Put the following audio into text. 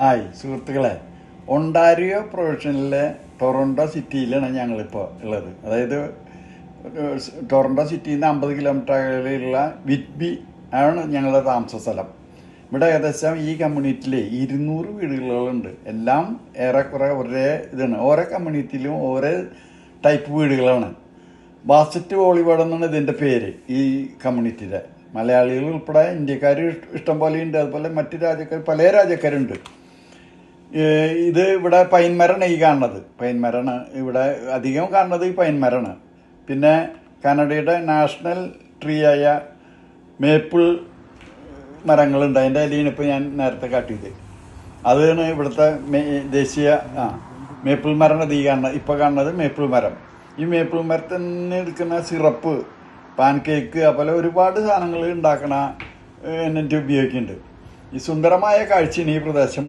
Hi സുഹൃത്തുക്കളെ, Ontario പ്രൊവിൻഷ്യനിലെ Toronto സിറ്റിയിലാണ് ഞങ്ങളിപ്പോൾ ഉള്ളത്. അതായത് ടൊറൻറ്റോ സിറ്റിയിൽ നിന്ന് 50 കിലോമീറ്റർ അകലെയുള്ള വിറ്റ്ബി ആണ് ഞങ്ങളുടെ താമസ സ്ഥലം. ഇവിടെ ഏകദേശം ഈ കമ്മ്യൂണിറ്റിയിൽ 200 വീടുകളുണ്ട്. എല്ലാം ഏറെക്കുറെ ഒരേ ഇതാണ്. ഓരോ കമ്മ്യൂണിറ്റിയിലും ഓരോ ടൈപ്പ് വീടുകളാണ്. ബാസ്ക്കറ്റ് വോളിബോൾ എന്നാണ് ഇതിൻ്റെ പേര്. ഈ കമ്മ്യൂണിറ്റിയുടെ മലയാളികൾ ഉൾപ്പെടെ ഇന്ത്യക്കാർ ഇഷ്ടം പോലെ ഉണ്ട്. അതുപോലെ മറ്റ് രാജ്യക്കാർ, പല രാജ്യക്കാരുണ്ട്. ഇത് ഇവിടെ പൈൻമരമാണ് ഈ കാണുന്നത്. പൈൻമരമാണ് ഇവിടെ അധികം കാണുന്നത്. ഈ പൈൻമരമാണ്. പിന്നെ കാനഡയുടെ നാഷണൽ ട്രീ ആയ മേപ്പിൾ മരങ്ങളുണ്ട്. അതിൻ്റെ ഇലയാണ് ഇപ്പോൾ ഞാൻ നേരത്തെ കാട്ടിയത്. അതാണ് ഇവിടുത്തെ ദേശീയ മേപ്പിൾ മരമാണ് ഈ കാണുന്നത്. ഇപ്പോൾ കാണുന്നത് മേപ്പിൾ മരം. ഈ മേപ്പിൾ മരത്തിൽ നിന്ന് എടുക്കുന്ന സിറപ്പ്, പാൻ കേക്ക്, അതുപോലെ ഒരുപാട് സാധനങ്ങൾ ഉണ്ടാക്കണ എന്നിട്ട് ഉപയോഗിക്കുന്നുണ്ട്. ഈ സുന്ദരമായ കാഴ്ചയാണ് ഈ പ്രദേശം.